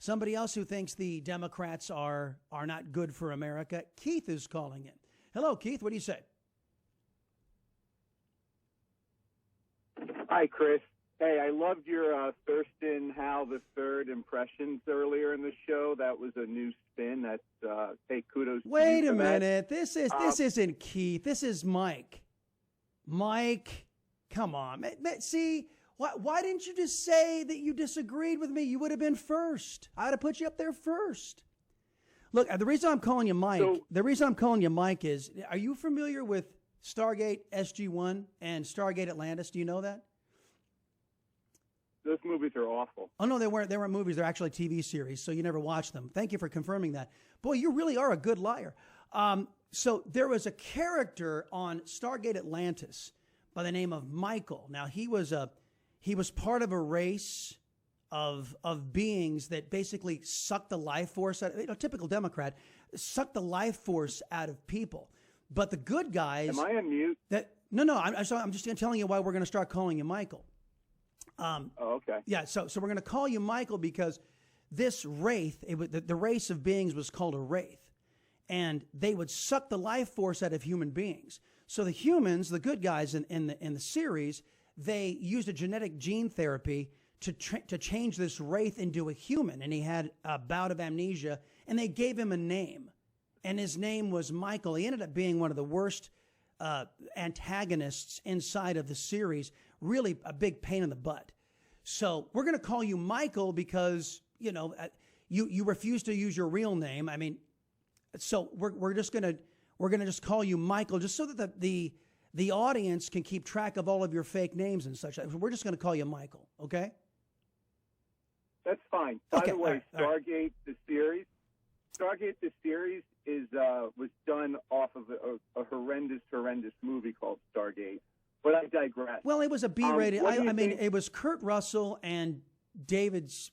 Somebody else who thinks the Democrats are not good for America. Keith is calling in. Hello, Keith. What do you say? Hi, Chris. Hey, I loved your Thurston Howell III impressions earlier in the show. That was a new spin. That's hey, kudos. Wait to you a for that. minute. This isn't Keith. This is Mike. Mike, come on. See, why didn't you just say that you disagreed with me? You would have been first. I would have put you up there first. Look, the reason I'm calling you Mike, is, are you familiar with Stargate SG-1 and Stargate Atlantis? Do you know that? Those movies are awful. Oh, no, they weren't movies. They're actually TV series, so you never watched them. Thank you for confirming that. Boy, you really are a good liar. So there was a character on Stargate Atlantis by the name of Michael. Now, he was part of a race of beings that basically sucked the life force out of, typical Democrat, sucked the life force out of people. But the good guys... Am I on mute? No, I'm just telling you why we're going to start calling you Michael. Okay. Yeah, so we're going to call you Michael because this wraith, the race of beings was called a wraith. And they would suck the life force out of human beings. So the humans, the good guys in the series, they used a genetic gene therapy to change this wraith into a human. And he had a bout of amnesia, and they gave him a name. And his name was Michael. He ended up being one of the worst antagonists inside of the series, really a big pain in the butt. So we're going to call you Michael because, you refuse to use your real name. I mean, so we're just going to just call you Michael just so that the audience can keep track of all of your fake names and such. We're just going to call you Michael. Okay. That's fine. By the way, Stargate the series was done off of a horrendous movie called Stargate. But I digress. Well, it was a B-rated. It was Kurt Russell and David's.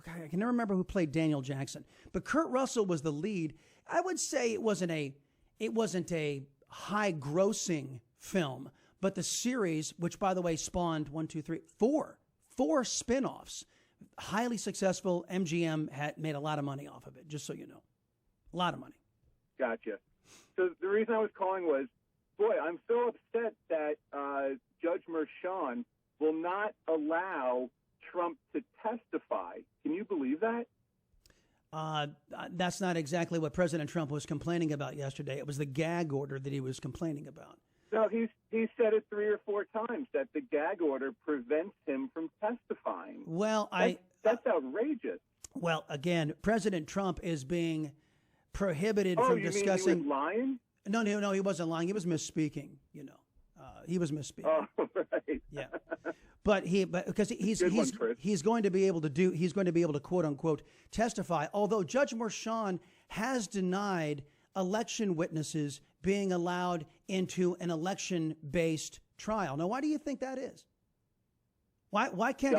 I can never remember who played Daniel Jackson, but Kurt Russell was the lead. I would say it wasn't a high-grossing film, but the series, which by the way spawned four spin-offs, highly successful. MGM had made a lot of money off of it. Just so you know, a lot of money. Gotcha. So the reason I was calling was, boy, I'm so upset that Judge Merchan will not allow Trump to testify. Can you believe that? That's not exactly what President Trump was complaining about yesterday. It was the gag order that he was complaining about. No, he said it 3 or 4 times that the gag order prevents him from testifying. Well, that's outrageous. Well, again, President Trump is being prohibited from discussing. Mean he was lying? No, he wasn't lying. He was misspeaking. He was misspeaking. Oh, right. Yeah, because he's going to be able to quote unquote testify. Although Judge Merchan has denied election witnesses being allowed into an election-based trial. Now, why do you think that is? Why can't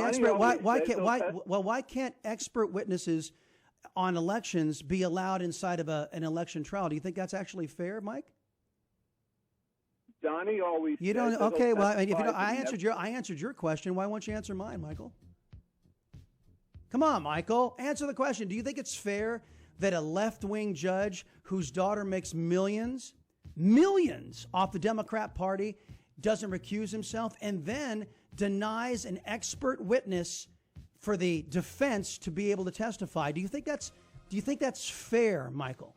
expert witnesses on elections be allowed inside of an election trial? Do you think that's actually fair, Mike? Donnie always. You don't. Okay. Well, I answered your question. Why won't you answer mine, Michael? Come on, Michael. Answer the question. Do you think it's fair that a left-wing judge whose daughter makes millions off the Democrat Party doesn't recuse himself and then denies an expert witness for the defense to be able to testify? Do you think that's fair, Michael?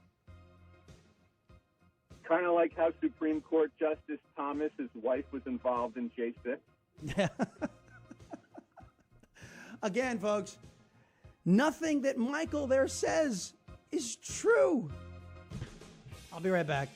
Kind of like how Supreme Court Justice Thomas, his wife, was involved in J6. Yeah. Again, folks, nothing that Michael there says is true. I'll be right back.